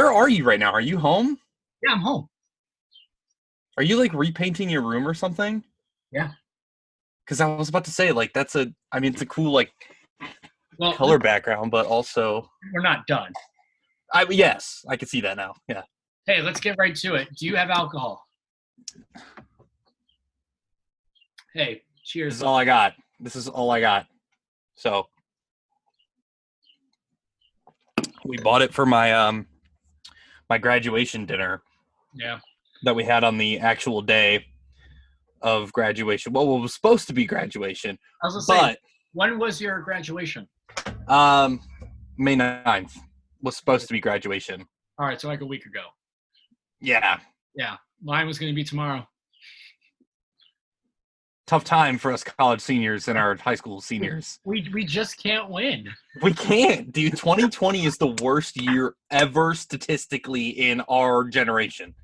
where are you right now? Are you home? Yeah, I'm home. Are you like repainting your room or something? Yeah. Because I was about to say, like, it's a cool, like, Well, color background, but also, we're not done. yes, I can see that now. Yeah. Hey, let's get right to it. Do you have alcohol? Hey, This cheers. is all I got. This is all I got. So, we bought it for my graduation dinner Yeah. that we had on the actual day of graduation. Well, it was supposed to be graduation, I was gonna say, but when was your graduation? um, May 9th was supposed to be graduation. All right, so like a week ago. Yeah. Yeah, mine was gonna be tomorrow. Tough time for us college seniors and our high school seniors. We just can't win. We can't, dude. 2020 is the worst year ever statistically in our generation.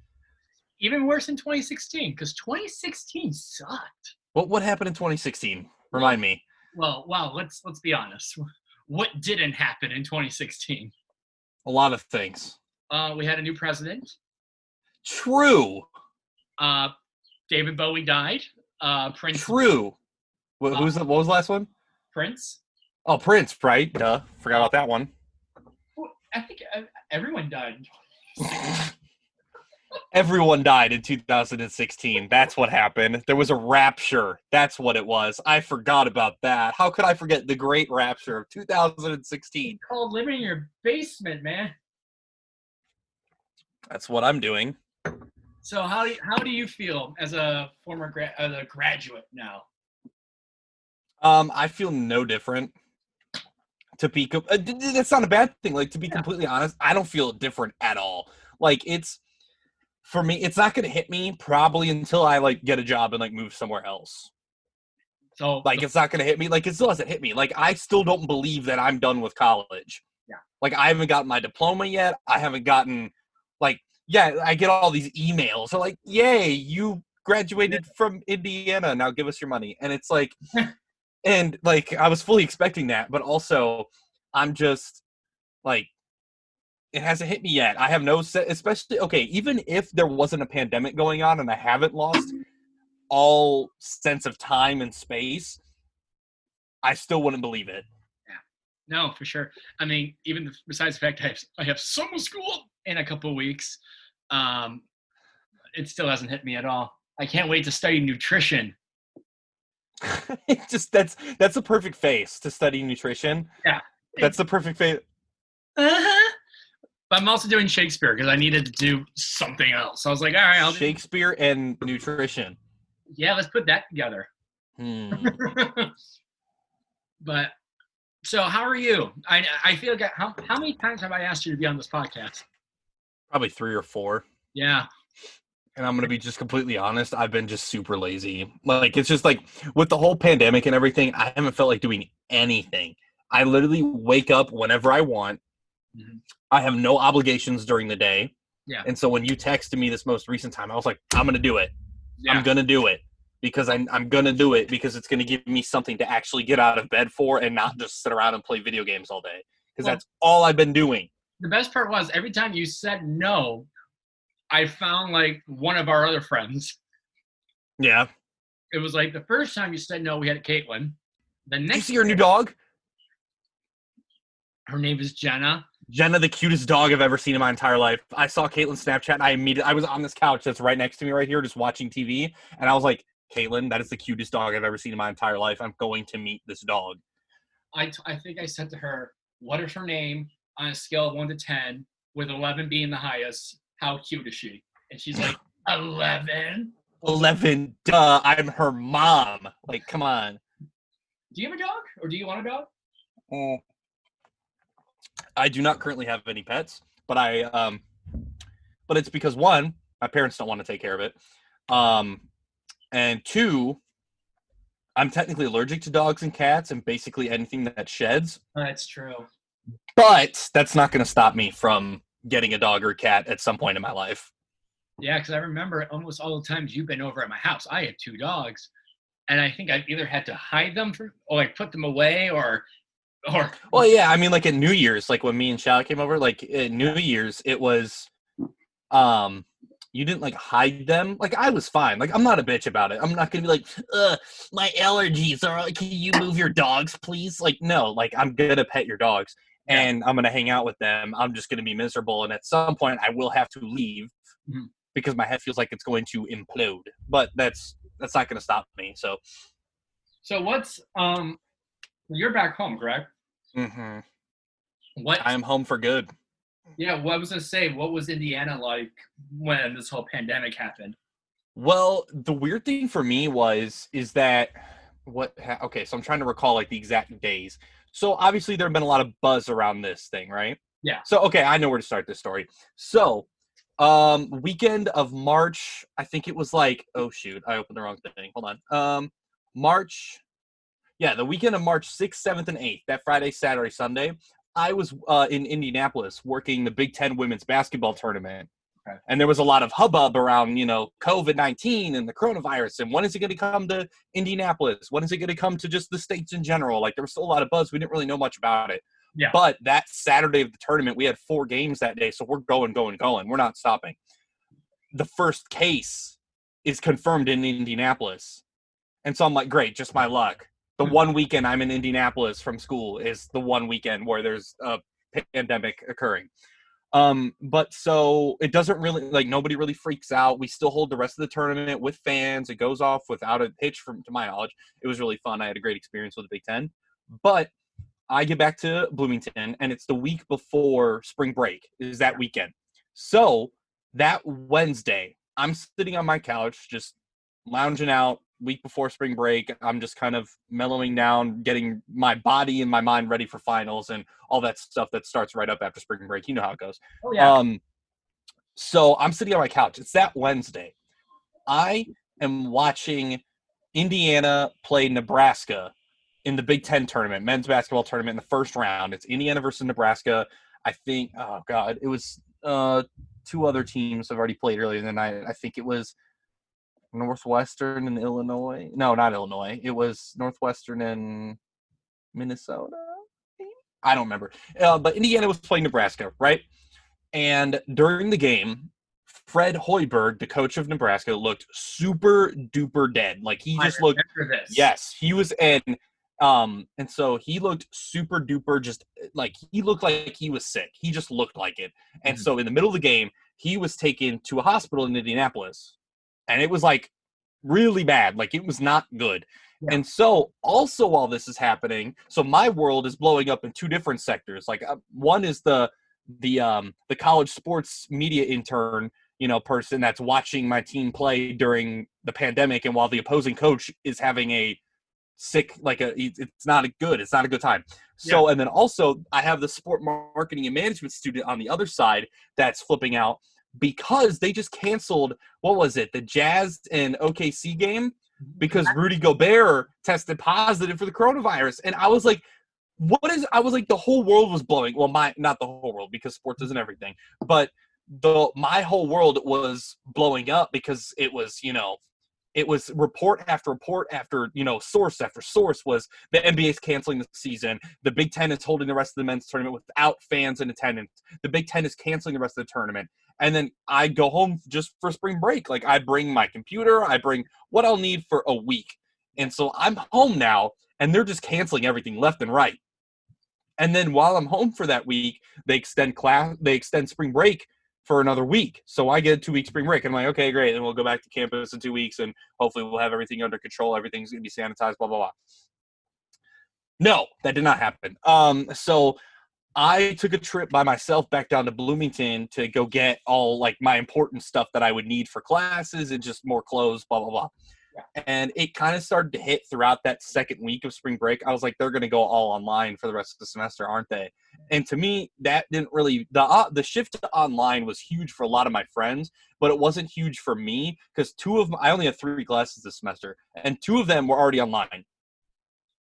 Even worse in 2016, because 2016 sucked. What happened in 2016? Well, Remind me. Well, wow. Let's be honest. What didn't happen in 2016? A lot of things. We had a new president. True. David Bowie died. Prince. True. What was the last one? Prince. Oh, Prince, right? Duh. Forgot about that one. I think everyone died. Everyone died in 2016. That's what happened. There was a rapture. That's what it was. I forgot about that. How could I forget the great rapture of 2016? It's called living in your basement, man. That's what I'm doing. So how do you feel as a former graduate now? I feel no different. That's not a bad thing. Like, to be completely honest, I don't feel different at all. Like, for me, it's not going to hit me probably until I like get a job and like move somewhere else. So like, it's not going to hit me. Like, it still hasn't hit me. Like, I still don't believe that I'm done with college. Yeah. Like, I haven't gotten my diploma yet. I haven't gotten I get all these emails. So like, yay, you graduated from Indiana. Now give us your money. And it's like, and like, I was fully expecting that, but also I'm just like, it hasn't hit me yet. I have no set, especially, okay, even if there wasn't a pandemic going on and I haven't lost all sense of time and space, I still wouldn't believe it. Yeah, no, for sure. I mean, even besides the fact I have summer school in a couple of weeks, it still hasn't hit me at all. I can't wait to study nutrition. That's a perfect face to study nutrition. Yeah, that's the perfect face. Uh-huh. But I'm also doing Shakespeare because I needed to do something else. So I was like, all right, I'll Shakespeare and nutrition. Yeah, let's put that together. But so how are you? I feel like how many times have I asked you to be on this podcast? Probably 3 or 4. Yeah. And I'm going to be just completely honest. I've been just super lazy. Like, it's just like with the whole pandemic and everything, I haven't felt like doing anything. I literally wake up whenever I want. Mm-hmm. I have no obligations during the day. Yeah. And so when you texted me this most recent time, I was like, I'm going to do it. Yeah. I'm going to do it because I'm going to do it because it's going to give me something to actually get out of bed for and not just sit around and play video games all day. Because that's all I've been doing. The best part was every time you said no, I found like one of our other friends. Yeah. It was like the first time you said no, we had Caitlin. The next Did you see your new dog? Her name is Jenna. Jenna, the cutest dog I've ever seen in my entire life. I saw Caitlin's Snapchat and I was on this couch that's right next to me right here just watching TV. And I was like, Caitlin, that is the cutest dog I've ever seen in my entire life. I'm going to meet this dog. I think I said to her, what is her name on a scale of 1 to 10, with 11 being the highest? How cute is she? And she's like, 11? 11, duh, I'm her mom. Like, come on. Do you have a dog? Or do you want a dog? I do not currently have any pets, but but it's because 1, my parents don't want to take care of it. And 2, I'm technically allergic to dogs and cats and basically anything that sheds. That's true. But that's not going to stop me from getting a dog or a cat at some point in my life. Yeah, because I remember almost all the times you've been over at my house. I had 2 dogs, and I think I've either had to hide them or like put them away, or Or Well, yeah, I mean, like at New Year's, like when me and Shal came over, like at New Year's, it was, um, you didn't like hide them. Like I was fine. Like I'm not a bitch about it. I'm not gonna be like, my allergies are. Can you move your dogs, please? Like no, like I'm gonna pet your dogs yeah. and I'm gonna hang out with them. I'm just gonna be miserable, and at some point I will have to leave Mhm. because my head feels like it's going to implode. But that's not gonna stop me. So, So what's you're back home, correct? mm-hmm. I What am home for good. Yeah, what I was gonna say, what was Indiana like when this whole pandemic happened? Well, the weird thing for me is that okay, so I'm trying to recall like the exact days. So obviously there have been a lot of buzz around this thing, right? Yeah. So okay, I know where to start this story. So, weekend of March, I think it was like, oh shoot, I opened the wrong thing. Hold on. March, yeah, the weekend of March 6th, 7th, and 8th, that Friday, Saturday, Sunday, I was in Indianapolis working the Big Ten women's basketball tournament. Okay. And there was a lot of hubbub around, COVID-19 and the coronavirus. And when is it going to come to Indianapolis? When is it going to come to just the states in general? Like there was still a lot of buzz. We didn't really know much about it. Yeah. But that Saturday of the tournament, we had 4 games that day. So we're going. We're not stopping. The first case is confirmed in Indianapolis. And so I'm like, great, just my luck. The one weekend I'm in Indianapolis from school is the one weekend where there's a pandemic occurring. But so it doesn't really, like, nobody really freaks out. We still hold the rest of the tournament with fans. It goes off without a hitch, to my knowledge. It was really fun. I had a great experience with the Big Ten. But I get back to Bloomington, and it's the week before spring break is that weekend. So that Wednesday, I'm sitting on my couch, just lounging out, week before spring break. I'm just kind of mellowing down, getting my body and my mind ready for finals and all that stuff that starts right up after spring break. You know how it goes. Oh yeah. So I'm sitting on my couch. It's that Wednesday. I am watching Indiana play Nebraska in the Big Ten tournament, men's basketball tournament in the first round. It's Indiana versus Nebraska. I think, oh God, it was 2 other teams have already played earlier in the night. I think it was Northwestern and Illinois. No, not Illinois. It was Northwestern and Minnesota. I don't remember. But Indiana was playing Nebraska, right? And during the game, Fred Hoiberg, the coach of Nebraska, looked super duper dead. Like he just looked. This. Yes, he was and so he looked super duper, just like he looked like he was sick. He just looked like it. And so in the middle of the game, he was taken to a hospital in Indianapolis, and it was like really bad. Like it was not good. Yeah. And so also while this is happening, so my world is blowing up in 2 different sectors. Like one is the college sports media intern, person that's watching my team play during the pandemic, and while the opposing coach is having a sick, it's not a good time. So, yeah. And then also I have the sport marketing and management student on the other side that's flipping out because they just canceled, what was it, the Jazz and OKC game because Rudy Gobert tested positive for the coronavirus. And I was like, the whole world was blowing. Well, not the whole world because sports isn't everything, but my whole world was blowing up because it was, it was report after report after, source after source was the NBA's canceling the season. The Big Ten is holding the rest of the men's tournament without fans in attendance. The Big Ten is canceling the rest of the tournament. And then I go home just for spring break. Like I bring my computer, I bring what I'll need for a week. And so I'm home now and they're just canceling everything left and right. And then while I'm home for that week, they extend spring break for another week. So I get a 2-week spring break. And I'm like, okay, great. And we'll go back to campus in 2 weeks and hopefully we'll have everything under control. Everything's going to be sanitized, blah, blah, blah. No, that did not happen. So I took a trip by myself back down to Bloomington to go get all like my important stuff that I would need for classes and just more clothes, blah, blah, blah. And it kind of started to hit throughout that second week of spring break. I was like, they're going to go all online for the rest of the semester, aren't they? And to me, that didn't really – the shift to online was huge for a lot of my friends, but it wasn't huge for me because I only had 3 classes this semester, and 2 of them were already online.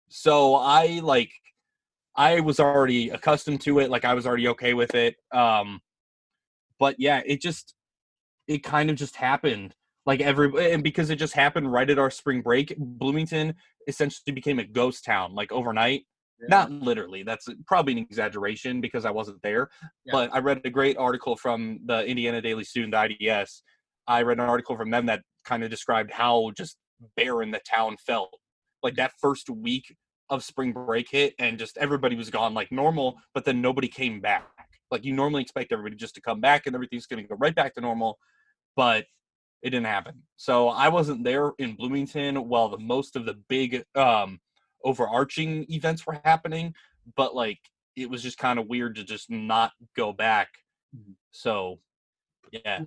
So I was already accustomed to it. Like I was already okay with it. But, yeah, it kind of just happened. And because it just happened right at our spring break, Bloomington essentially became a ghost town, like overnight. Not literally. That's probably an exaggeration because I wasn't there. Yeah. But I read a great article from the Indiana Daily Student, the IDS. I read an article from them that kind of described how just barren the town felt. Like that first week of spring break hit and just everybody was gone like normal, but then nobody came back. Like you normally expect everybody just to come back and everything's going to go right back to normal, but it didn't happen. So I wasn't there in Bloomington while the most of the big overarching events were happening, but like it was just kind of weird to just not go back. So yeah.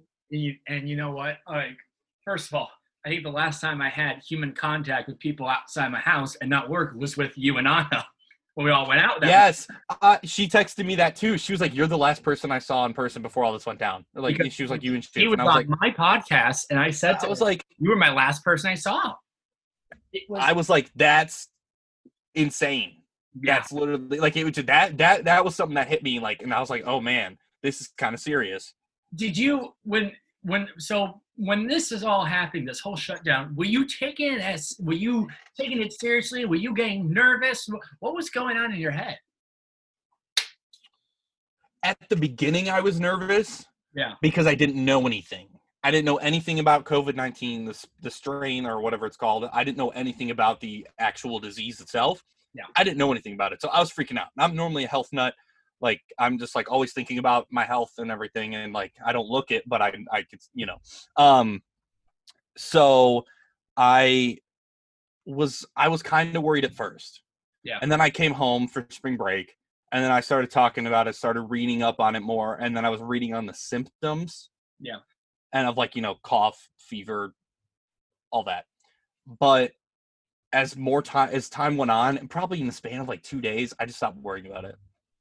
And you know what? Like, first of all, I think the last time I had human contact with people outside my house and not work was with you and Anna when we all went out. Yes, she texted me that too. She was like, "You're the last person I saw in person before all this went down." Like because she was like, "You and Shiv." He was, and I was on like, my podcast, and I said, I was like, "You were my last person I saw." I was like, "That's insane." Yeah. That's literally like it was that was something that hit me like, and I was like, "Oh man, this is kind of serious." Did you when this is all happening, this whole shutdown, were you taking it seriously? Were you getting nervous? What was going on in your head? At the beginning, I was nervous. Yeah. Because I didn't know anything. I didn't know anything about COVID-19, the strain or whatever it's called. I didn't know anything about the actual disease itself. Yeah. I didn't know anything about it. So I was freaking out. I'm normally a health nut. Like I'm just like always thinking about my health and everything. And like, I don't look it, but I could, so I was kind of worried at first. Yeah. And then I came home for spring break and then I started talking about it, started reading up on it more. And then I was reading on the symptoms. Yeah. And of like, cough, fever, all that. But as time went on, and probably in the span of like 2 days, I just stopped worrying about it.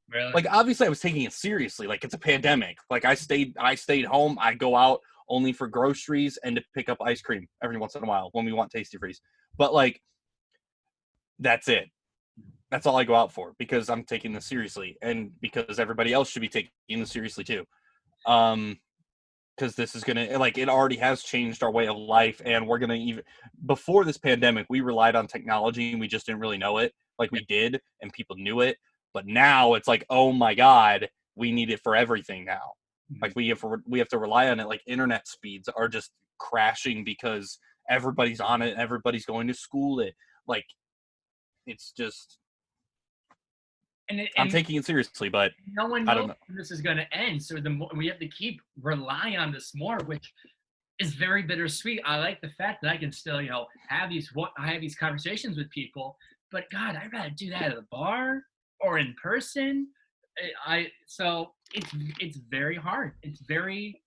Really? Like obviously I was taking it seriously. Like it's a pandemic. Like I stayed home. I go out only for groceries and to pick up ice cream every once in a while when we want Tasty Freeze. But like that's it. That's all I go out for because I'm taking this seriously and because everybody else should be taking this seriously too. Because this is gonna it already has changed our way of life, and we're gonna even before this pandemic, we relied on technology and we just didn't really know it. Like we did, and people knew it. But now it's like, oh my God, we need it for everything now. Like we have to rely on it. Like internet speeds are just crashing because everybody's on it, and everybody's going to school it. Like it's just. I'm taking it seriously, but no one I knows don't know. when this is going to end. So the more we have to keep relying on this more, which is very bittersweet. I like the fact that I can still, have these conversations with people. But God, I'd rather do that at a bar or in person. So it's very hard. It's very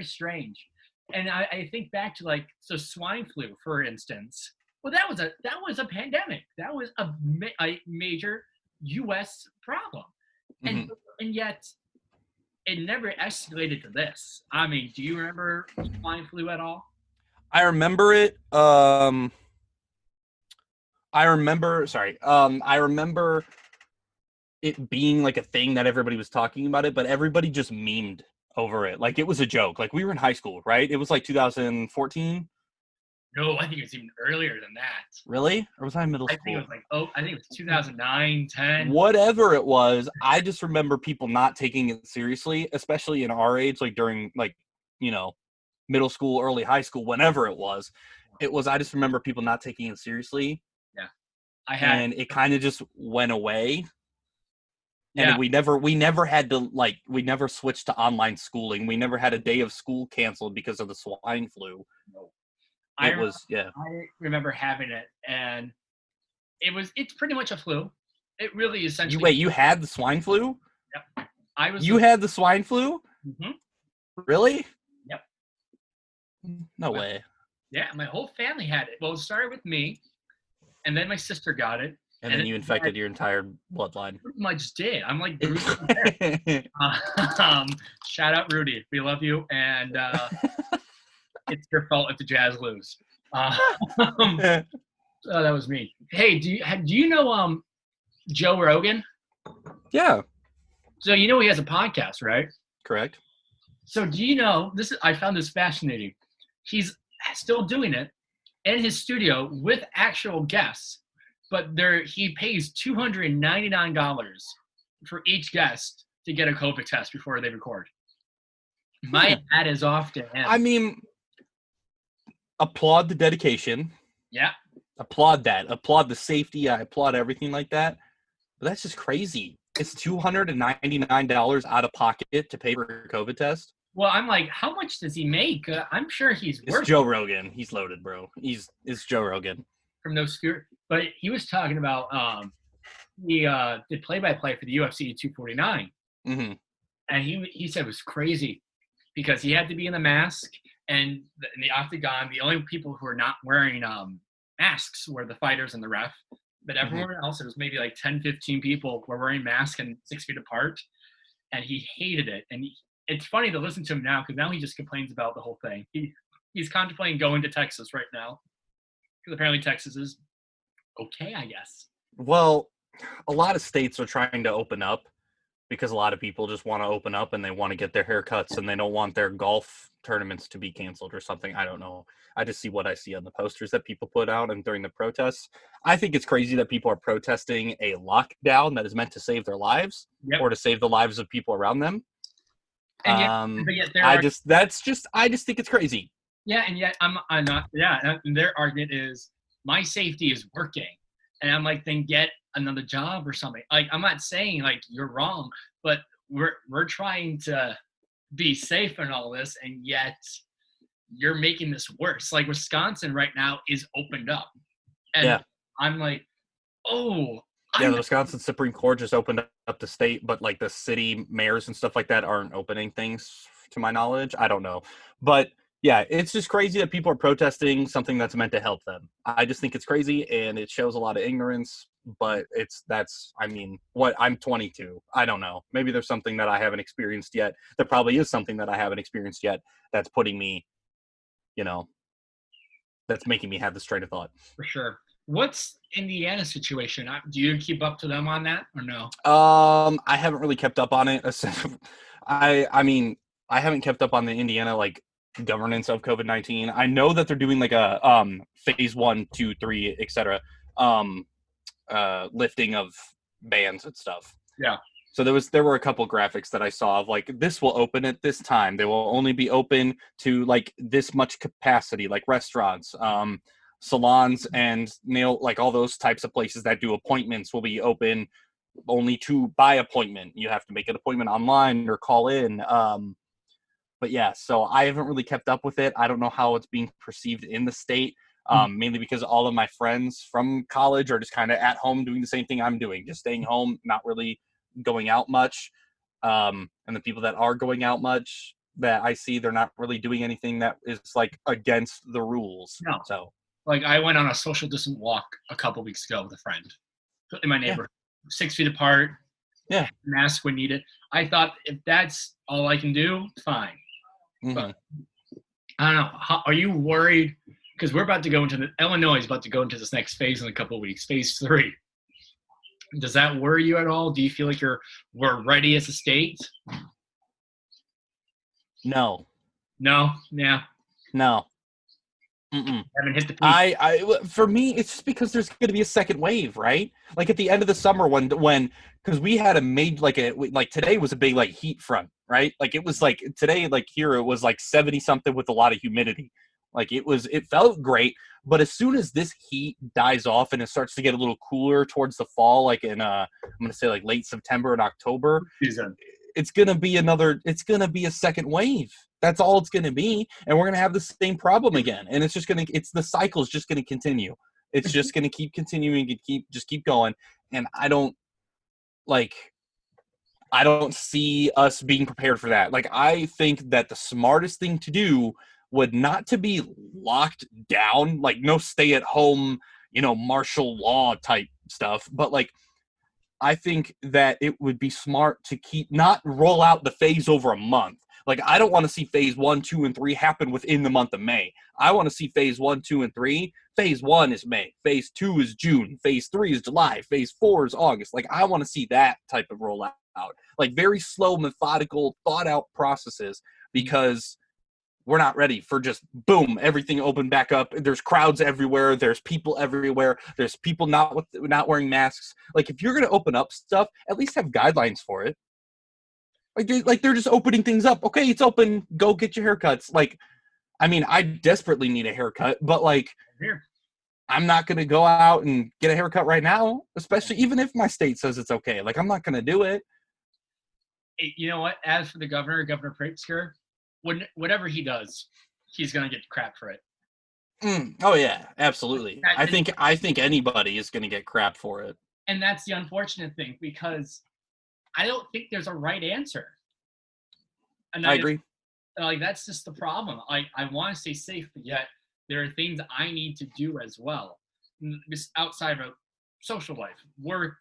strange. And I think back to swine flu, for instance. Well, that was a pandemic. That was a major U.S. problem, and yet it never escalated to this. I mean, do you remember swine flu at all? I remember it. I remember it being like a thing that everybody was talking about it, but everybody just memed over it. Like it was a joke. Like we were in high school, right? It was like 2014. No, I think it was even earlier than that. Really? Or was I in middle school? I think it was 2009, 10. Whatever it was, I just remember people not taking it seriously, especially in our age, like during middle school, early high school, whenever it was. I just remember people not taking it seriously. Yeah. And it kind of just went away. Yeah. And we never had to we never switched to online schooling. We never had a day of school canceled because of the swine flu. No. I remember having it, and it's pretty much a flu. It really essentially. You had the swine flu? Yep. Had the swine flu? Mm-hmm. Really? Yep. No way. Yeah, my whole family had it. Well, it started with me, and then my sister got it. And then you infected your entire bloodline. Pretty much did. I'm like Bruce. Shout out Rudy. We love you, and it's your fault if the Jazz lose. That was me. Hey, do you know Joe Rogan? Yeah. So he has a podcast, right? Correct. So do you know I found this fascinating. He's still doing it in his studio with actual guests, but he pays $299 for each guest to get a COVID test before they record. My hat is off to him. I mean, applaud the dedication. Yeah. Applaud that. Applaud the safety. I applaud everything like that. But that's just crazy. It's $299 out of pocket to pay for a COVID test. Well, I'm like, how much does he make? I'm sure he's worth. It's Joe Rogan. He's loaded, bro. It's Joe Rogan. From those fear, but he was talking about he did play-by-play for the UFC 249, Mm-hmm. and he said it was crazy because he had to be in a mask, and in the octagon, the only people who are not wearing masks were the fighters and the ref, but everyone else, it was maybe like 10, 15 people were wearing masks and 6 feet apart, and he hated it. And it's funny to listen to him now because now he just complains about the whole thing. He's contemplating going to Texas right now because apparently Texas is okay, I guess. Well, a lot of states are trying to open up because a lot of people just want to open up and they want to get their haircuts and they don't want their golf tournaments to be canceled or something. I don't know. I just see what I see on the posters that people put out and during the protests. I think it's crazy that people are protesting a lockdown that is meant to save their lives or to save the lives of people around them. And yet I just think it's crazy. Yeah, and yet I'm not. Yeah, and their argument is my safety is working, and I'm like, then get another job or something. Like, I'm not saying like you're wrong, but we're trying to be safe in all this, and yet you're making this worse. Like Wisconsin right now is opened up, and I'm like, oh. Yeah, the Wisconsin Supreme Court just opened up the state, but like the city mayors and stuff like that aren't opening things to my knowledge. I don't know. But yeah, it's just crazy that people are protesting something that's meant to help them. I just think it's crazy and it shows a lot of ignorance, but I'm 22. I don't know. Maybe there's something that I haven't experienced yet. There probably is something that I haven't experienced yet that's putting me, that's making me have this train of thought. For sure. What's Indiana situation? Do you keep up to them on that or no? I haven't really kept up on it. I haven't kept up on the Indiana like governance of COVID-19. I know that they're doing like a phase 1, 2, 3, etc. Lifting of bans and stuff. Yeah. So there were a couple graphics that I saw of like this will open at this time. They will only be open to like this much capacity, like restaurants, salons and nail, like all those types of places that do appointments will be open only to by appointment. You have to make an appointment online or call in. But yeah, so I haven't really kept up with it. I don't know how it's being perceived in the state, mainly because all of my friends from college are just kind of at home doing the same thing I'm doing, just staying home, not really going out much. And the people that are going out much that I see, they're not really doing anything that is like against the rules. No. So like I went on a social distance walk a couple weeks ago with a friend in my neighborhood, 6 feet apart. Yeah. Mask when needed. I thought if that's all I can do, fine. But I don't know. Are you worried? Because we're about to go into Illinois is about to go into this next phase in a couple of weeks, phase 3. Does that worry you at all? Do you feel like we're ready as a state? No. Yeah. No. Haven't hit the peak. For me, it's just because there's going to be a second wave, right? Like at the end of the summer when because we had like today was a big like heat front, right? Like it was like today, like here it was like 70 something with a lot of humidity. Like it felt great, but as soon as this heat dies off and it starts to get a little cooler towards the fall, like in I'm going to say like late September and October, it's going to be a second wave. That's all it's going to be. And we're going to have the same problem again. And the cycle is just going to continue. It's just going to keep continuing and keep going. And I don't see us being prepared for that. Like, I think that the smartest thing to do would not to be locked down, like no stay at home, martial law type stuff. But like, I think that it would be smart to not roll out the phase over a month. Like, I don't want to see phase 1, 2, and 3 happen within the month of May. I want to see phase 1, 2, and 3. Phase 1 is May. Phase 2 is June. Phase 3 is July. Phase 4 is August. Like, I want to see that type of rollout. Like, very slow, methodical, thought-out processes, because we're not ready for just boom, everything open back up. There's crowds everywhere. There's people everywhere. There's people not wearing masks. Like, if you're going to open up stuff, at least have guidelines for it. Like they're just opening things up. Okay, it's open. Go get your haircuts. Like, I mean, I desperately need a haircut, but like, Here. I'm not going to go out and get a haircut right now, especially even if my state says it's okay. Like, I'm not going to do it. You know what? As for the Governor Pritzker, whatever he does, he's gonna get crap for it. Oh yeah, absolutely. I think anybody is going to get crap for it. And that's the unfortunate thing, because I don't think there's a right answer. And I agree. Like, that's just the problem. I want to stay safe, but yet there are things I need to do as well, just outside of social life, work,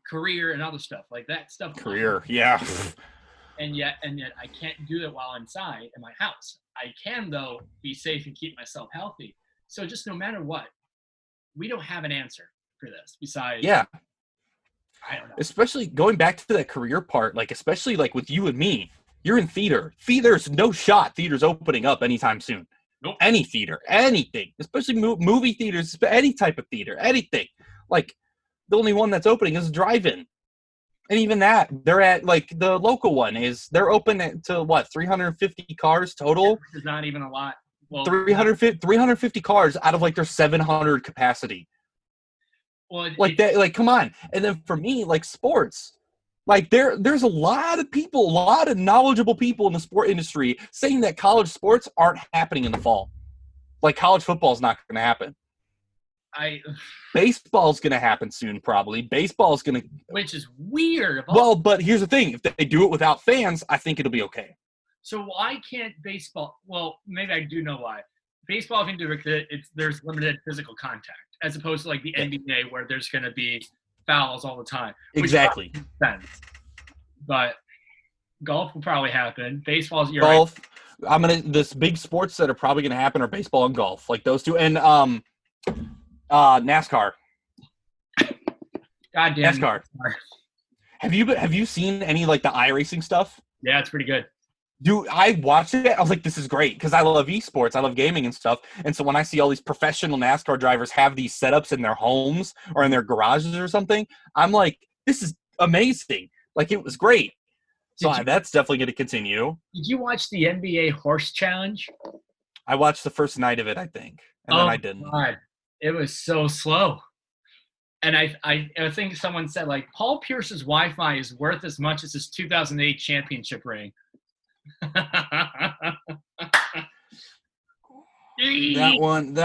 career, and other stuff like that. Career, yeah. And yet I can't do it while I'm inside in my house. I can, though, be safe and keep myself healthy. So just no matter what, we don't have an answer for this besides. Yeah. I don't know. Especially going back to that career part, like, especially like with you and me, you're in theater. Theater's no shot. Theater's opening up anytime soon. Nope. Any theater, anything, especially movie theaters, any type of theater, anything. Like, the only one that's opening is drive-in. And even that, they're at, like, the local one they're open to what, 350 cars total? Which is not even a lot. Well, 350 cars out of, like, their 700 capacity. Well, come on. And then for me, like, sports, like, there's a lot of people, a lot of knowledgeable people in the sport industry saying that college sports aren't happening in the fall. Like, college football is not going to happen. Baseball's going to happen soon, probably. Baseball's going to... Which is weird. Well, but here's the thing. If they do it without fans, I think it'll be okay. So why can't baseball... Well, maybe I do know why. Baseball, I think there's limited physical contact, as opposed to, like, the NBA, where there's going to be fouls all the time. Exactly. Which makes sense. But golf will probably happen. Baseball's... Golf. Right. This big sports that are probably going to happen are baseball and golf. Like, those two. And... NASCAR. Goddamn NASCAR. Have you seen any, like, the iRacing stuff? Yeah, it's pretty good. Dude, I watched it. I was like, this is great, because I love esports. I love gaming and stuff. And so when I see all these professional NASCAR drivers have these setups in their homes or in their garages or something, I'm like, this is amazing. Like, it was great. So that's definitely going to continue. Did you watch the NBA Horse Challenge? I watched the first night of it, I think. And then I didn't. God. It was so slow. And I think someone said, like, Paul Pierce's Wi-Fi is worth as much as his 2008 championship ring. That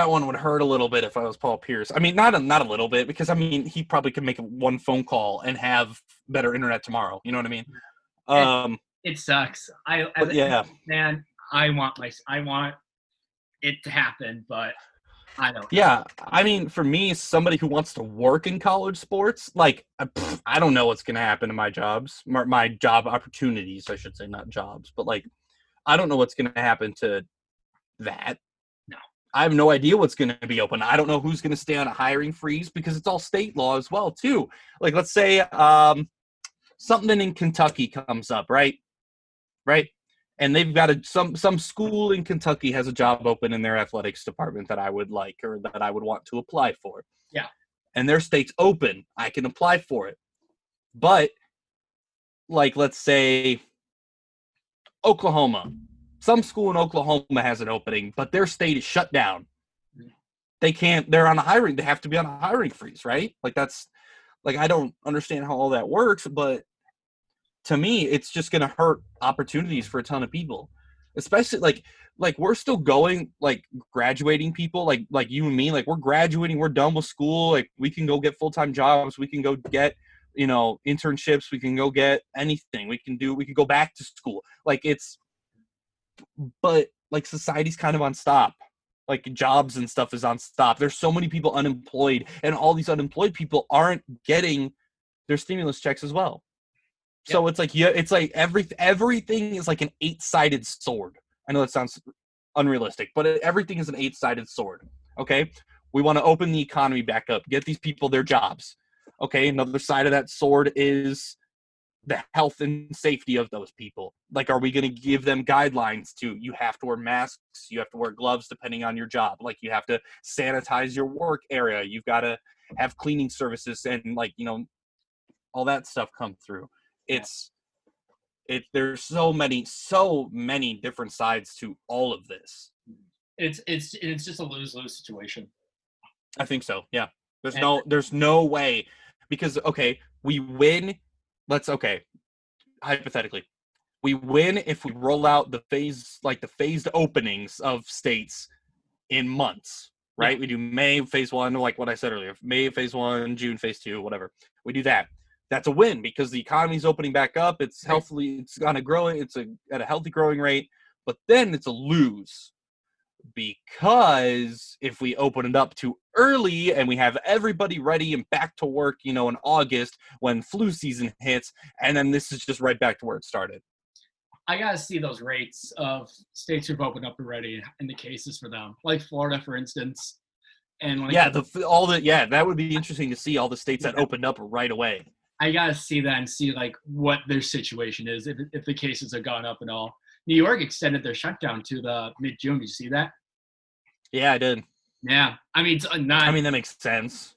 one would hurt a little bit if I was Paul Pierce. I mean, not a little bit, because, I mean, he probably could make one phone call and have better internet tomorrow. You know what I mean? It sucks. Man, I want it to happen, but I don't know. Yeah, I mean, for me, somebody who wants to work in college sports, like, I don't know what's going to happen to my jobs, my job opportunities, I should say, not jobs. But, like, I don't know what's going to happen to that. No. I have no idea what's going to be open. I don't know who's going to stay on a hiring freeze, because it's all state law as well, too. Like, let's say something in Kentucky comes up, right? And they've got some school in Kentucky has a job open in their athletics department that I would like, or that I would want to apply for. Yeah. And their state's open. I can apply for it. But, like, let's say Oklahoma. Some school in Oklahoma has an opening, but their state is shut down. They're on a hiring. They have to be on a hiring freeze, right? Like, that's, like, I don't understand how all that works, but to me, it's just going to hurt opportunities for a ton of people, especially like we're still going, like, graduating people, like you and me, like, we're graduating, we're done with school. Like, we can go get full-time jobs. We can go get, internships. We can go get anything. We can go back to school. Like, but like, society's kind of on stop. Like, jobs and stuff is on stop. There's so many people unemployed, and all these unemployed people aren't getting their stimulus checks as well. So it's like, it's like everything is like an 8-sided sword. I know that sounds unrealistic, but everything is an 8-sided sword. Okay, we want to open the economy back up, get these people their jobs. Okay, another side of that sword is the health and safety of those people. Like, are we going to give them guidelines to, you have to wear masks, you have to wear gloves depending on your job, like you have to sanitize your work area, you've got to have cleaning services, and like, you know, all that stuff come through. There's so many different sides to all of this. It's just a lose-lose situation. I think so. Yeah. There's no way, because okay, we win. Hypothetically, we win if we roll out the phased openings of states in months, right? Yeah. We do May phase 1, like what I said earlier, May phase 1, June phase 2, whatever. We do that. That's a win because the economy's opening back up. It's healthily, it's gonna grow. It's at a healthy growing rate. But then it's a lose, because if we open it up too early and we have everybody ready and back to work, you know, in August when flu season hits, and then this is just right back to where it started. I gotta see those rates of states who've opened up already and the cases for them, like Florida, for instance. And like that would be interesting to see all the states that opened up right away. I gotta see that and see like what their situation is, if the cases have gone up and all. New York extended their shutdown to the mid-June. Did you see that? Yeah, I did. Yeah, I mean, that makes sense.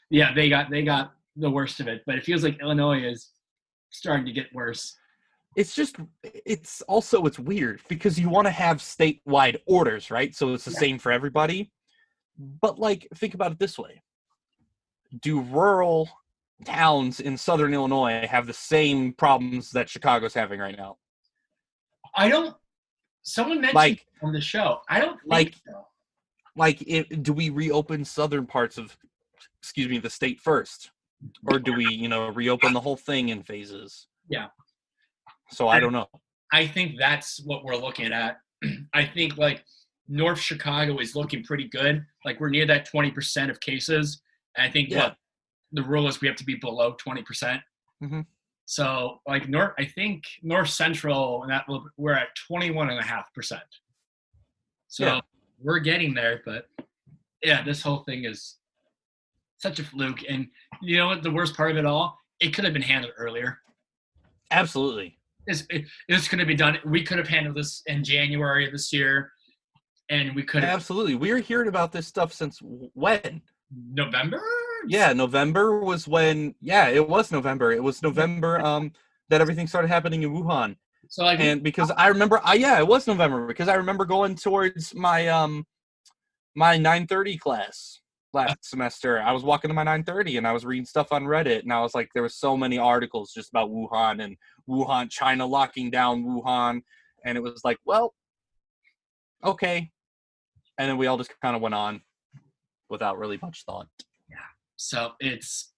Yeah, they got the worst of it, but it feels like Illinois is starting to get worse. It's weird because you want to have statewide orders, right? So it's the same for everybody. But like, think about it this way: do rural towns in southern Illinois have the same problems that Chicago's having right now? Someone mentioned on the show. I don't think so. Do we reopen southern parts of, the state first? Or do we, reopen the whole thing in phases? Yeah. So I don't know. I think that's what we're looking at. I think like North Chicago is looking pretty good. Like we're near that 20% of cases. And I think the rule is we have to be below 20%. Mm-hmm. So like North Central, and we're at 21.5%. So we're getting there, but yeah, this whole thing is such a fluke. And you know what? The worst part of it all, it could have been handled earlier. Absolutely. It's going to be done. We could have handled this in January of this year, and we could have. Absolutely. We were hearing about this stuff since when? November? Yeah, November was when. Yeah, it was November. It was November that everything started happening in Wuhan. So like, and because I remember, it was November because I remember going towards my my 930 class last semester. I was walking to my 930 and I was reading stuff on Reddit, and I was like, there were so many articles just about Wuhan and China locking down Wuhan, and it was like, well, okay, and then we all just kind of went on without really much thought. Yeah. So it's.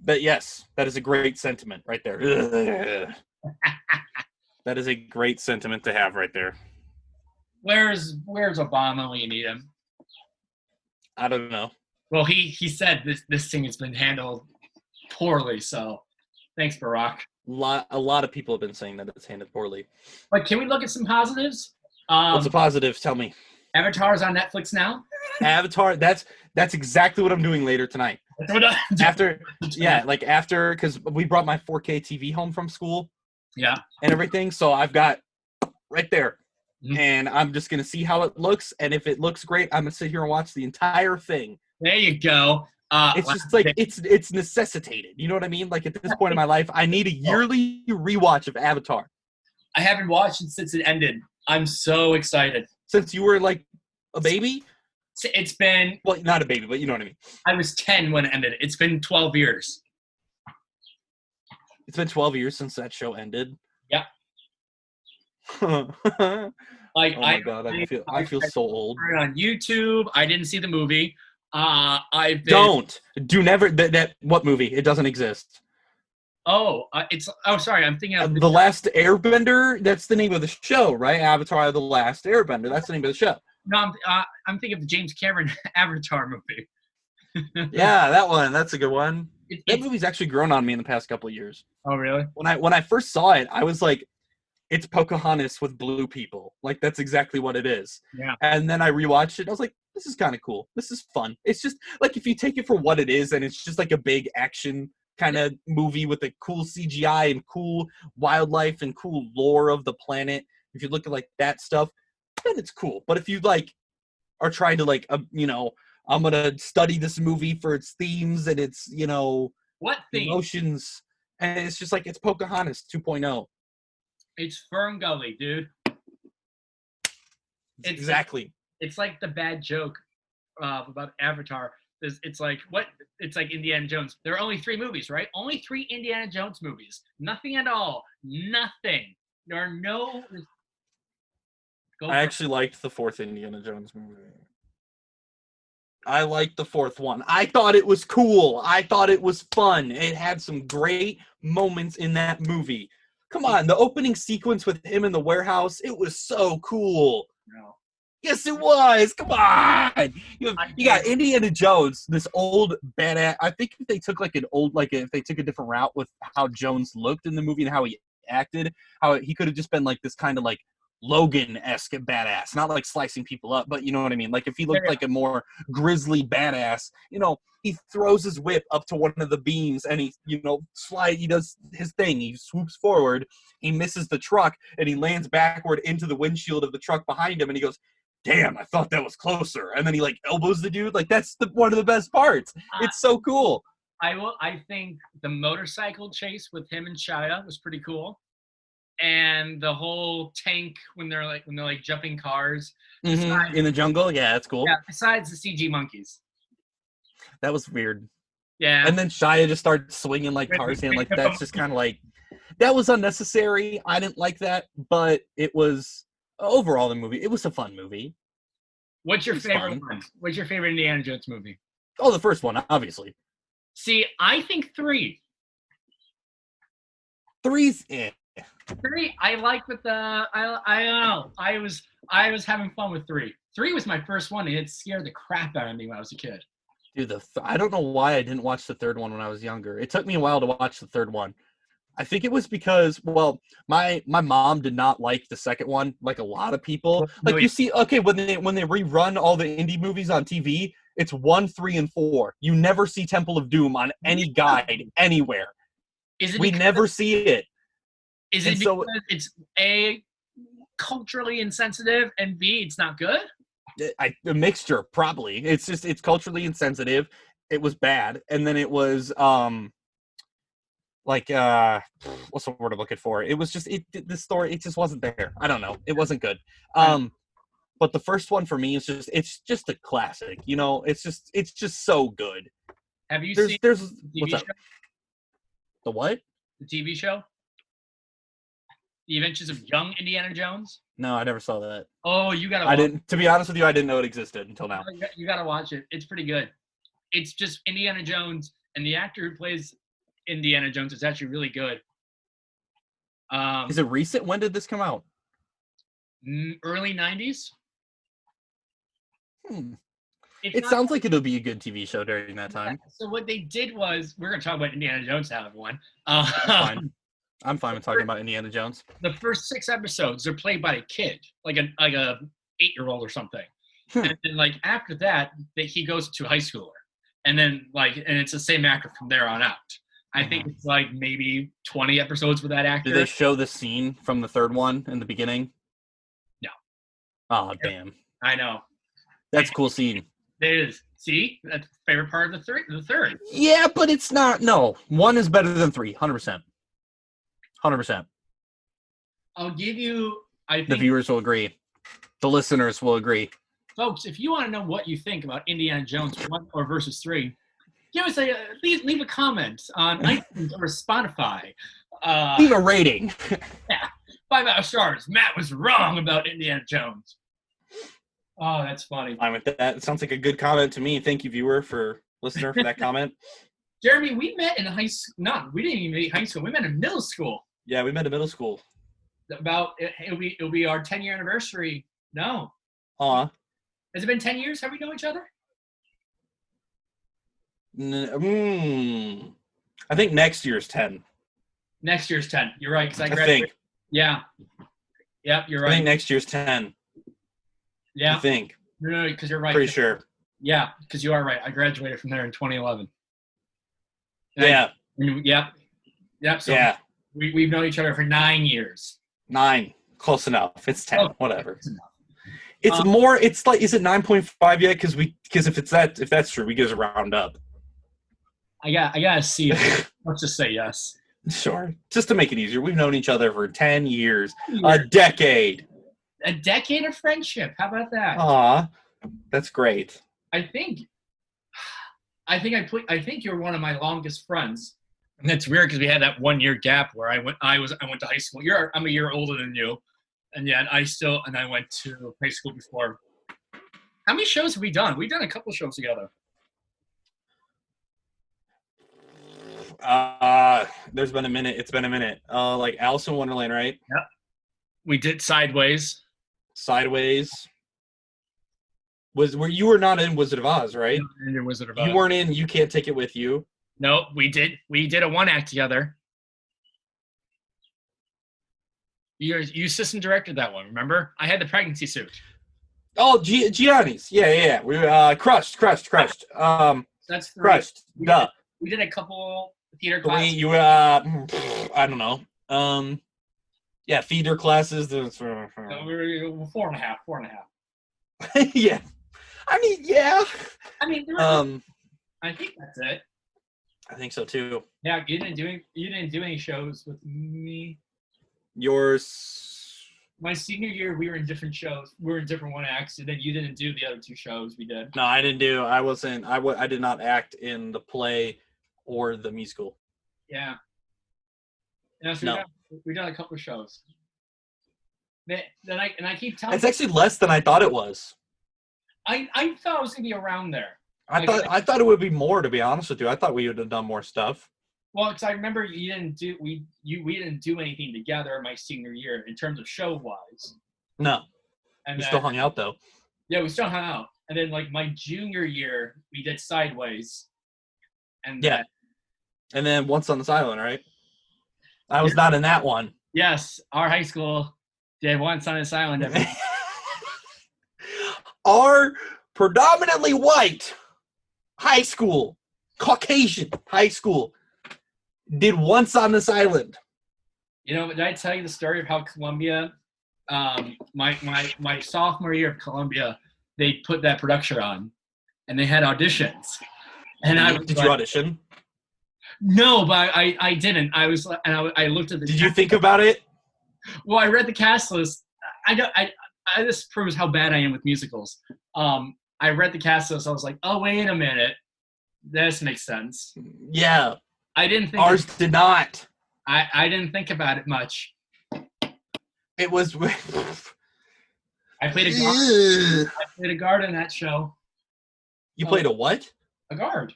But yes, that is a great sentiment right there. That is a great sentiment to have right there. Where's Obama when you need him? I don't know. Well, he said this thing has been handled poorly, so thanks, Barack. A lot of people have been saying that it's handled poorly. But can we look at some positives? What's the positives? Tell me. Avatar's on Netflix now. Avatar. That's exactly what I'm doing later tonight. After, because we brought my 4K TV home from school. Yeah. And everything, so I've got right there. Mm-hmm. And I'm just going to see how it looks, and if it looks great, I'm going to sit here and watch the entire thing. There you go. It's just like, it's necessitated. You know what I mean? Like, at this point in my life, I need a yearly rewatch of Avatar. I haven't watched it since it ended. I'm so excited. Since you were, like, a baby? It's been... Well, not a baby, but you know what I mean. I was 10 when it ended. It's been 12 years. It's been 12 years since that show ended? Yeah. Oh my God, I feel so old. On YouTube, I didn't see the movie. Do never that what movie? It doesn't exist. Sorry, I'm thinking of The Last Airbender. That's the name of the show, right? Avatar: The Last Airbender. That's the name of the show. No, I'm thinking of the James Cameron Avatar movie. Yeah, that one. That's a good one. That movie's actually grown on me in the past couple of years. Oh, really? When I first saw it, I was like, it's Pocahontas with blue people. Like, that's exactly what it is. Yeah. And then I rewatched it, and I was like, this is kind of cool. This is fun. It's just, like, if you take it for what it is, and it's just like a big action kind of movie with a cool CGI and cool wildlife and cool lore of the planet, if you look at like that stuff, then it's cool. But if you like are trying to like, I'm gonna study this movie for its themes and its, What theme? emotions, and it's just like it's Pocahontas 2.0. It's Fern Gully, dude. Exactly. It's like the bad joke about Avatar. It's like what? It's like Indiana Jones. There are only 3 movies, right? Only 3 Indiana Jones movies. Nothing at all. Nothing. There are no. I actually liked the 4th Indiana Jones movie. I liked the 4th one. I thought it was cool. I thought it was fun. It had some great moments in that movie. Come on, the opening sequence with him in the warehouse, it was so cool. No. Yes, it was. Come on. You got Indiana Jones, this old badass. I think if they took if they took a different route with how Jones looked in the movie and how he acted, how he could have just been like this kind of like Logan-esque badass, not like slicing people up, but you know what I mean? Like if he looked like a more grisly badass, he throws his whip up to one of the beams and he does his thing. He swoops forward, he misses the truck, and he lands backward into the windshield of the truck behind him, and he goes, damn, I thought that was closer. And then he like elbows the dude. Like that's one of the best parts. It's so cool. I think the motorcycle chase with him and Shia was pretty cool. And the whole tank when they're like jumping cars in the jungle, yeah, that's cool. Yeah, besides the CG monkeys, that was weird. Yeah, and then Shia just starts swinging like Tarzan, like that's just kind of like that was unnecessary. I didn't like that, but it was overall the movie. It was a fun movie. What's your favorite one? What's your favorite Indiana Jones movie? Oh, the first one, obviously. See, I think 3. 3's it. 3, I like with the I don't know. I was having fun with 3. 3 was my first one, and it scared the crap out of me when I was a kid. Dude, I don't know why I didn't watch the 3rd one when I was younger. It took me a while to watch the 3rd one. I think it was because, well, my mom did not like the 2nd one, like a lot of people. Like you see, okay, when they rerun all the indie movies on TV, it's 1, 3, and 4. You never see Temple of Doom on any guide anywhere. We never see it. Is it because it's A, culturally insensitive, and B, it's not good? A mixture, probably. It's culturally insensitive. It was bad, and then it was what's the word I'm looking for? It was just the story. It just wasn't there. I don't know. It wasn't good. But the first one for me is just a classic. It's just so good. Have you seen the TV what's show? Up? The what? The TV show? The Adventures of Young Indiana Jones? No, I never saw that. Oh, you gotta watch it. To be honest with you, I didn't know it existed until now. You gotta watch it. It's pretty good. It's just Indiana Jones, and the actor who plays Indiana Jones is actually really good. Is it recent? When did this come out? Early 90s. It sounds like it'll be a good TV show during that time. So what they did was, we're going to talk about Indiana Jones now, everyone. Fine. I'm fine with talking about Indiana Jones. The first 6 episodes are played by a kid, like a 8-year-old or something. And then like after that, he goes to high schooler, and then and it's the same actor from there on out. I think it's like maybe 20 episodes with that actor. Did they show the scene from the 3rd one in the beginning? No. Oh, damn. I know. That's a cool scene. It is. See? That's the favorite part of the third. Yeah, but it's not. No. 1 is better than 3. 100%. 100%. I'll give you, I think. The viewers will agree. The listeners will agree. Folks, if you want to know what you think about Indiana Jones 1 or versus 3, give us leave a comment on iTunes or Spotify. Leave a rating. Yeah, 5 stars. Matt was wrong about Indiana Jones. Oh, that's funny. I'm with that. It sounds like a good comment to me. Thank you, listener, for that comment. Jeremy, we met in high school. No, we didn't even meet in high school. We met in middle school. Yeah, we met in middle school. It'll be our 10-year anniversary. No. Has it been 10 years? Have we known each other? I think next year's 10. Next year's 10. You're right, because I graduated. Think. Yeah. Yep, you're right. I think next year's 10. Yeah. I think. No, because you're right. Pretty sure. Yeah, because you are right. I graduated from there in 2011. Yeah. Yep. So Yeah, we've known each other for 9 years. 9. Close enough. It's 10. Oh, Whatever. that's enough. It's more. It's like, is it 9.5 yet? Because if that's true, we get a round up. I gotta see. Let's just say yes. Sure. Just to make it easier, we've known each other for 10 years, a Years. decade. A decade of friendship. How about that? Aw, that's great. I think you're one of my longest friends. And that's weird because we had that 1 year gap where I went to high school. I'm a year older than you, and yet I went to high school before. How many shows have we done? We've done a couple shows together. There's been a minute. It's been a minute. Like Alice in Wonderland, right? Yep. We did Sideways. Sideways. Where you were not in Wizard of Oz, right? In Wizard of Oz. You weren't in You Can't Take It With You. No, we did a one act together. You assistant directed that one, remember? I had the pregnancy suit. Oh, Gianni's. Yeah. We crushed. That's 3. Crushed. Duh. We did a couple theater 3. classes. You I don't know. Yeah, theater classes. We were 4.5. Yeah. I mean, yeah. I mean, I think that's it. I think so too. Yeah, you didn't do any shows with me. Yours. My senior year, we were in different shows. We were in different one acts, and then you didn't do the other 2 shows we did. No, I didn't do. I wasn't. I did not act in the play or the musical. Yeah. And so we done a couple of shows. Then I keep telling. It's actually less than I thought it was. I thought I was gonna be around there. I thought it would be more, to be honest with you. I thought we would have done more stuff. Well, because I remember we didn't do anything together my senior year in terms of show wise. No. And we still hung out though. Yeah, we still hung out. And then like my junior year, we did Sideways. And then Once on this Island, right? I was not in that one. Yes, our high school did Once on this Island. Our predominantly white high school, Caucasian high school, did Once on this Island. You know, did I tell you the story of how Columbia, my sophomore year of Columbia, they put that production on, and they had auditions. And did you audition? No, but I didn't. I looked at the. Did you think about it? Well, I read the cast list. This proves how bad I am with musicals. I read the cast list. I was like, oh, wait a minute. This makes sense. Yeah. I didn't think. Ours did not. I didn't think about it much. It was. I played a guard. I played a guard in that show. You played a what? A guard.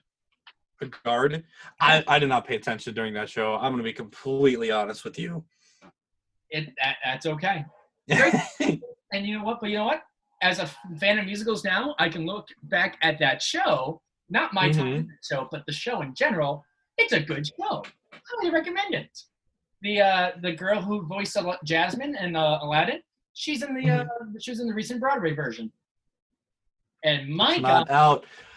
A guard? I did not pay attention during that show. I'm going to be completely honest with you. That's okay. And you know what? But you know what? As a fan of musicals now, I can look back at that show, not my time in the show, but the show in general. It's a good show. I highly recommend it. The girl who voiced Jasmine in Aladdin, she's in she was in the recent Broadway version. And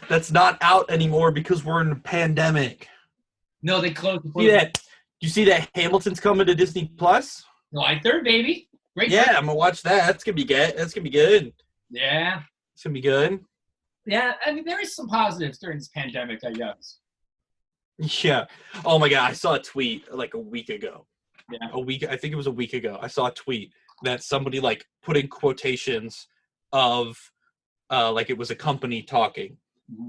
that's not out anymore because we're in a pandemic. No, they closed. You see that Hamilton's coming to Disney Plus? July 3rd, baby. Great. Yeah, I'm gonna watch that. That's gonna be good. Yeah. It's gonna be good. Yeah, I mean there is some positives during this pandemic, I guess. Yeah. Oh my God, I saw a tweet like a week ago. Yeah. I think it was a week ago. I saw a tweet that somebody like put in quotations of like it was a company talking.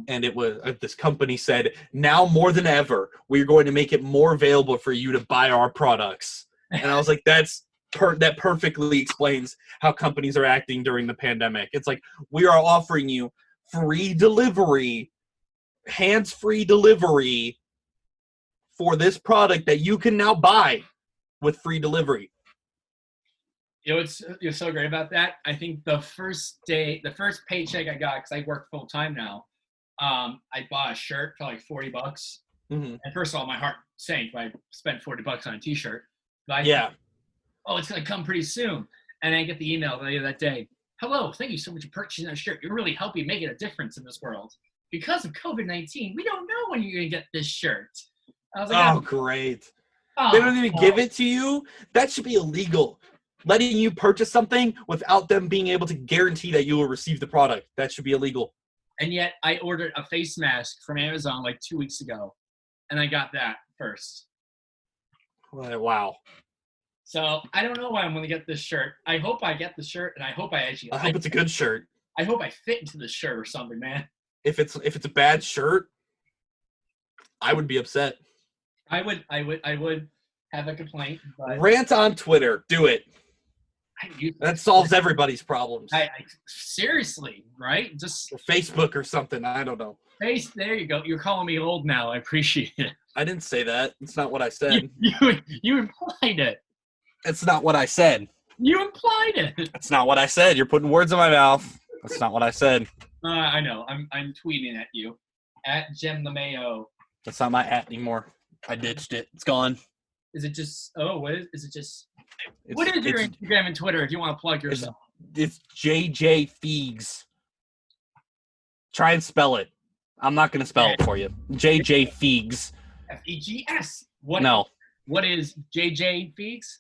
And it was this company said, now more than ever, we're going to make it more available for you to buy our products. And I was like, that perfectly explains how companies are acting during the pandemic. It's like, we are offering you free delivery, hands-free delivery for this product that you can now buy with free delivery. You know what's so great about that? I think the first paycheck I got, because I work full time now, I bought a shirt for like $40. Mm-hmm. And first of all, my heart sank when I spent $40 on a t-shirt. But oh, it's going to come pretty soon. And I get the email later that day. Hello, thank you so much for purchasing that shirt. You're really helping make it a difference in this world. Because of COVID-19, we don't know when you're going to get this shirt. I was like, Oh, great. oh, They don't even give it to you? That should be illegal. Letting you purchase something without them being able to guarantee that you will receive the product. That should be illegal. And yet I ordered a face mask from Amazon like 2 weeks ago, and I got that first. Wow. So I don't know why I'm going to get this shirt. I hope I get the shirt, and I hope I hope it's a good shirt. I hope I fit into the shirt or something, man. If it's a bad shirt, I would be upset. I would have a complaint. But Rant on Twitter. Do it. That solves everybody's problems. I seriously, right? Just or Facebook or something. I don't know. There you go. You're calling me old now. I appreciate it. I didn't say that. It's not what I said. You implied it. It's not what I said. You implied it. That's not what I said. You're putting words in my mouth. That's not what I said. I know. I'm tweeting at you. At Jem LeMayo. That's not my at anymore. I ditched it. It's gone. Is it just? Oh, what is it? Just? What is your Instagram and Twitter if you want to plug yourself? It's JJ Fegs. Try and spell it. I'm not going to spell it for you. JJ Fegs. Fegs. No. What is JJ Fegs?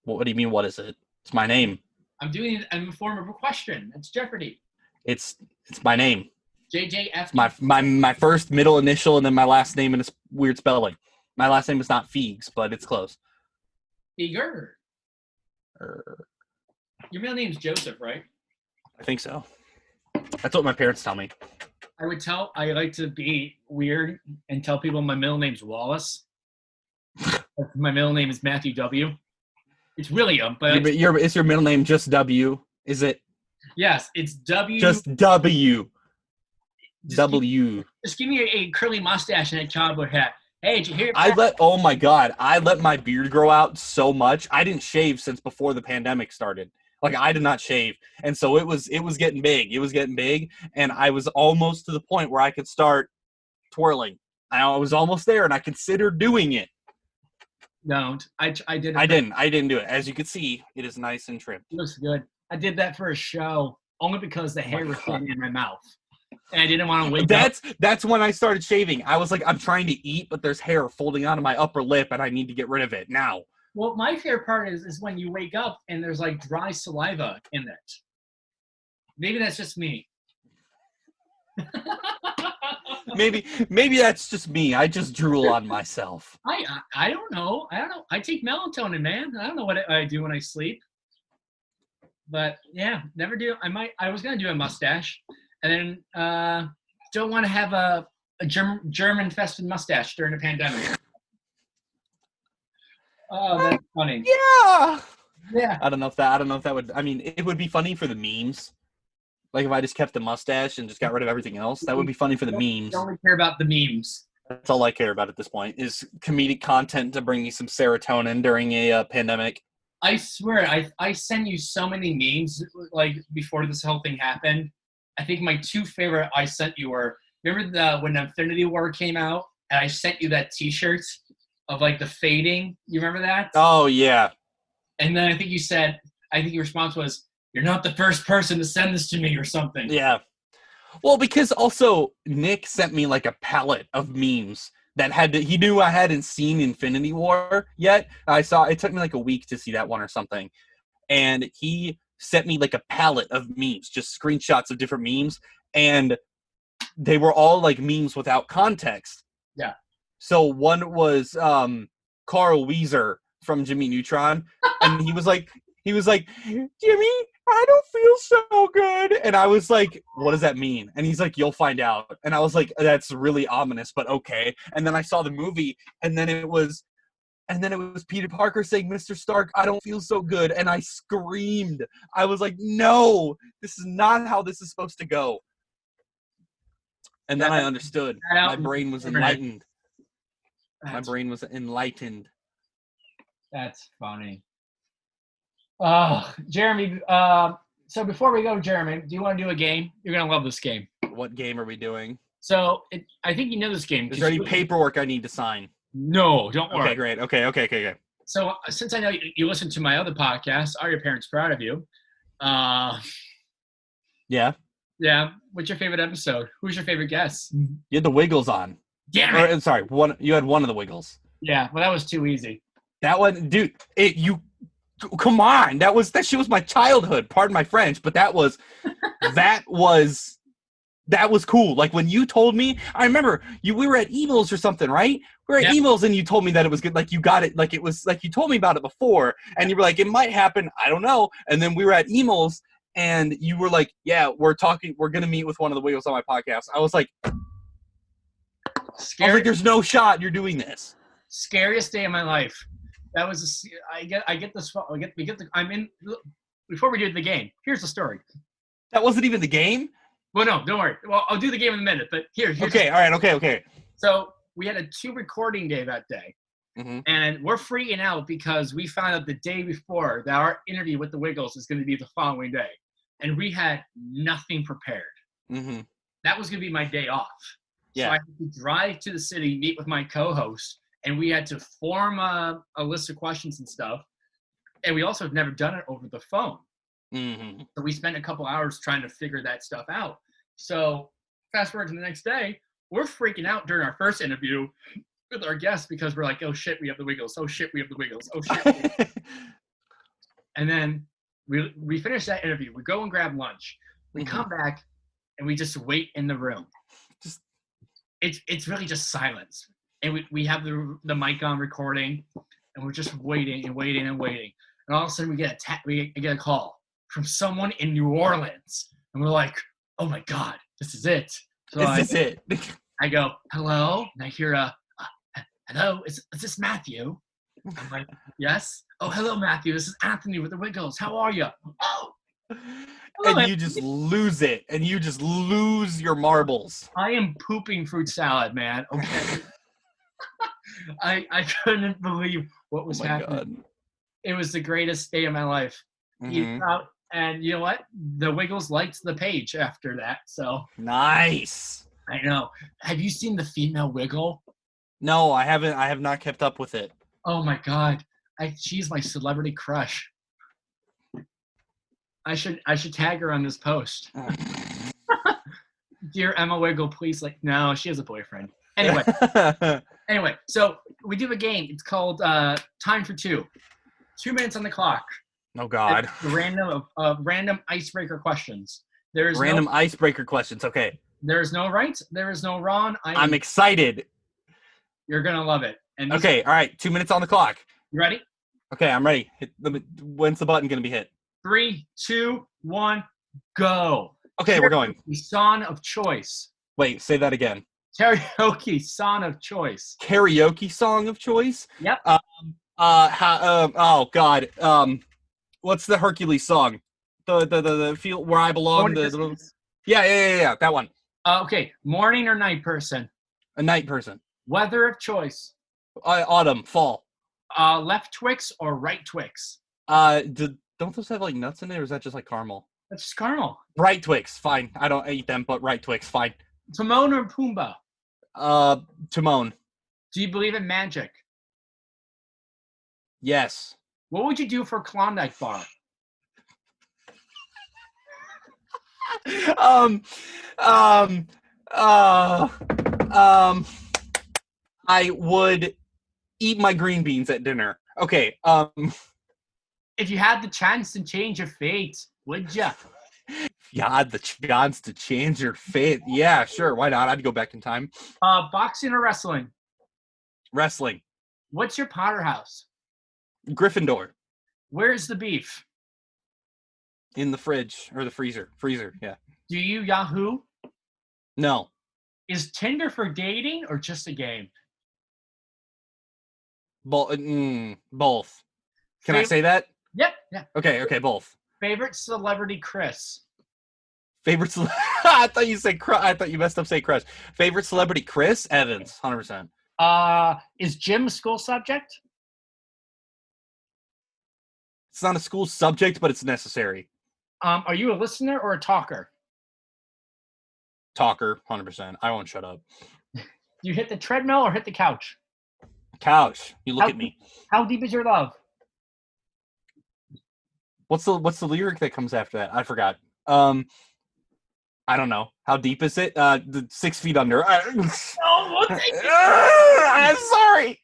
What do you mean? What is it? It's my name. I'm doing it in the form of a question. It's Jeopardy. It's my name. JJF. My first middle initial and then my last name in a weird spelling. My last name is not Fegs, but it's close. Feger. Your middle name's Joseph, right? I think so. That's what my parents tell me. I like to be weird and tell people my middle name's Wallace. My middle name is Matthew W. It's really but is your middle name just W? Is it? Yes, it's W. Just W. Just give me a curly mustache and a cowboy hat. Hey, did you hear? Oh my God, I let my beard grow out so much. I didn't shave since before the pandemic started. Like I did not shave. And so it was getting big. It was getting big. And I was almost to the point where I could start twirling. I was almost there and I considered doing it. Don't. I did. I didn't do it. As you can see, it is nice and trimmed. It looks good. I did that for a show only because the hair was getting in my mouth. And I didn't want to wake up. That's when I started shaving. I was like, I'm trying to eat, but there's hair folding onto my upper lip, and I need to get rid of it now. Well, my favorite part is when you wake up and there's like dry saliva in it. Maybe that's just me. maybe that's just me. I just drool on myself. I don't know. I take melatonin, man. I don't know what I do when I sleep. But yeah, never do. I was gonna do a mustache. And then don't want to have a germ-infested mustache during a pandemic. Oh, that's funny. Yeah. I don't know if that would. I mean, it would be funny for the memes. Like if I just kept the mustache and just got rid of everything else, that would be funny for the memes. I only care about the memes. That's all I care about at this point is comedic content to bring me some serotonin during a pandemic. I swear, I sent you so many memes like before this whole thing happened. I think my two favorite I sent you were, remember when Infinity War came out and I sent you that t-shirt of like the fading? You remember that? Oh, yeah. And then I think your response was, you're not the first person to send this to me or something. Yeah. Well, because also Nick sent me like a palette of memes that he knew I hadn't seen Infinity War yet. It took me like a week to see that one or something. And he sent me like a palette of memes, just screenshots of different memes, and they were all like memes without context. Yeah. So one was Carl Weezer from Jimmy Neutron, and he was like, Jimmy, I don't feel so good. And I was like, what does that mean? And he's like, you'll find out. And I was like, that's really ominous, but okay. And then I saw the movie, and then it was Peter Parker saying, Mr. Stark, I don't feel so good. And I screamed. I was like, no, this is not how this is supposed to go. And then I understood. My brain was enlightened. That's funny. Jeremy, so before we go, Jeremy, do you want to do a game? You're going to love this game. What game are we doing? So I think you know this game. Is there any paperwork I need to sign? No, don't worry. Okay, great. Okay. So since I know you listen to my other podcast, Are Your Parents Proud of You? Yeah. Yeah. What's your favorite episode? Who's your favorite guest? You had the Wiggles on. Damn it. Or sorry, you had one of the Wiggles. Yeah, well, that was too easy. That one, dude. Come on. That shit was my childhood. Pardon my French, but that was cool. Like when you told me, I remember we were at emails or something, right? We were at Yep. emails and you told me that it was good. Like you got it. Like it was like you told me about it before, and you were like, it might happen. I don't know. And then we were at emails, and you were like, yeah, we're gonna meet with one of the Wiggles on my podcast. I was like, there's no shot you're doing this. Scariest day of my life. That was before we do the game. Here's the story. That wasn't even the game. Well, no, don't worry. Well, I'll do the game in a minute. But here's okay. All right. Okay. So we had a 2 recording day that day, and we're freaking out because we found out the day before that our interview with the Wiggles is going to be the following day, and we had nothing prepared. That was going to be my day off. Yeah. So I had to drive to the city, meet with my co-host, and we had to form a list of questions and stuff. And we also have never done it over the phone. So we spent a couple hours trying to figure that stuff out. So fast forward to the next day, we're freaking out during our first interview with our guests because we're like, oh shit, we have the Wiggles. Oh shit, we have the Wiggles. Oh shit. And then we finish that interview. We go and grab lunch. We come back and we just wait in the room. It's really just silence. And we have the mic on recording, and we're just waiting and waiting and waiting. And all of a sudden we get a call from someone in New Orleans, and we're like, "Oh my God, this is it!" So this is it. I go, "Hello," and I hear "Hello, is this Matthew?" I'm like, "Yes." "Oh, hello, Matthew. This is Anthony with the Wiggles. How are you?" "Oh." And you just lose it, and you just lose your marbles. I am pooping fruit salad, man. Okay. I couldn't believe what was happening. God. It was the greatest day of my life. And you know what? The Wiggles liked the page after that. So nice. I know. Have you seen the female Wiggle? No, I haven't. I have not kept up with it. Oh my God. She's my celebrity crush. I should tag her on this post. Dear Emma Wiggle, please no, she has a boyfriend. Anyway, so we do a game. It's called Time for Two. 2 minutes on the clock. Oh God. Random icebreaker questions. There's random icebreaker questions. Okay. There is no right. There is no wrong. I'm excited. You're gonna love it. And okay. All right. 2 minutes on the clock. You ready? Okay, I'm ready. When's the button gonna be hit? 3, 2, 1, go. Okay, we're going. Song of choice. Wait, say that again. Karaoke song of choice. Karaoke song of choice? Yep. Oh God. What's the Hercules song? The field where I belong. Yeah. That one. Okay. Morning or night person? A night person. Weather of choice? Autumn, fall. Left Twix or right Twix? Don't those have like nuts in it, or is that just like caramel? That's just caramel. Right Twix, fine. I don't eat them, but right Twix, fine. Timon or Pumbaa? Timon. Do you believe in magic? Yes. What would you do for a Klondike bar? I would eat my green beans at dinner. Okay. If you had the chance to change your fate, would you? You had the chance to change your fate. Yeah, sure. Why not? I'd go back in time. Boxing or wrestling? Wrestling. What's your Potter house? Gryffindor. Where's the beef? In the fridge or the freezer. Freezer, yeah. Do you Yahoo? No. Is Tinder for dating or just a game? Both. Can I say that? Yep. Yeah. Okay, both. Favorite celebrity Chris? I thought you said I thought you messed up saying Chris. Favorite celebrity Chris Evans, 100%. Is gym a school subject? It's not a school subject, but it's necessary. Are you a listener or a talker? Talker, 100%. I won't shut up. Do you hit the treadmill or hit the couch? Couch. You look at me. How deep is your love? What's the lyric that comes after that? I forgot. I don't know. How deep is it? 6 feet under. No, we'll take it. I'm sorry.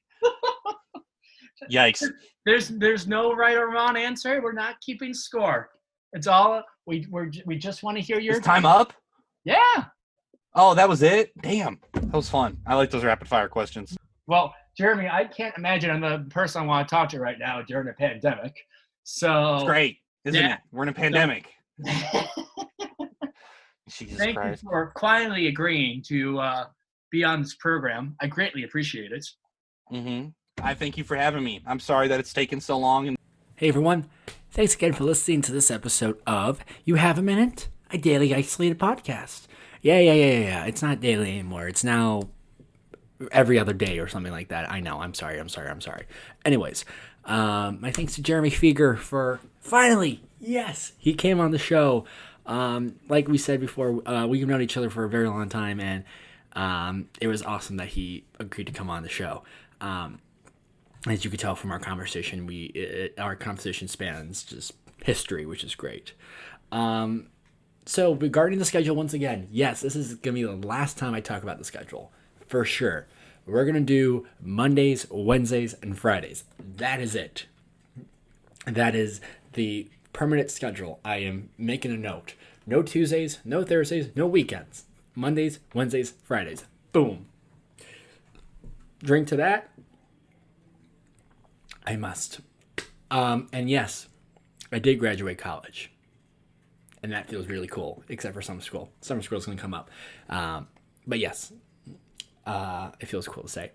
Yikes. There's no right or wrong answer. We're not keeping score. It's all we just want to hear your Is time up? Yeah. Oh, that was it? Damn. That was fun. I like those rapid fire questions. Well, Jeremy, I can't imagine I'm the person I want to talk to right now during a pandemic. So It's great, isn't it? We're in a pandemic. Jesus Thank Christ. you for quietly agreeing to be on this program. I greatly appreciate it. Mm-hmm. I thank you for having me. I'm sorry that it's taken so long. Hey everyone, thanks again for listening to this episode of You Have a Minute, a daily isolated podcast. Yeah. It's not daily anymore. It's now every other day or something like that. I know. I'm sorry. Anyways, my thanks to Jeremy Feger for finally, yes, he came on the show. Like we said before, we've known each other for a very long time, and it was awesome that he agreed to come on the show. As you could tell from our conversation, our conversation spans just history, which is great. So regarding the schedule, once again, yes, this is going to be the last time I talk about the schedule, for sure. We're going to do Mondays, Wednesdays, and Fridays. That is it. That is the permanent schedule. I am making a note. No Tuesdays, no Thursdays, no weekends. Mondays, Wednesdays, Fridays. Boom. Drink to that. I must. And yes, I did graduate college. And that feels really cool, except for summer school. Summer school is going to come up. But yes, it feels cool to say.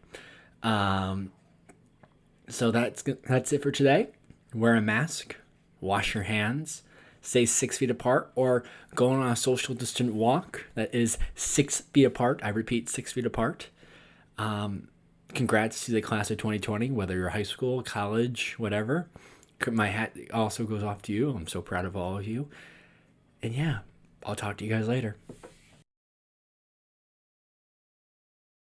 So that's it for today. Wear a mask, wash your hands, stay 6 feet apart, or go on a social distant walk that is 6 feet apart. I repeat, 6 feet apart. Congrats to the class of 2020, whether you're high school, college, whatever. My hat also goes off to you. I'm so proud of all of you. And yeah, I'll talk to you guys later.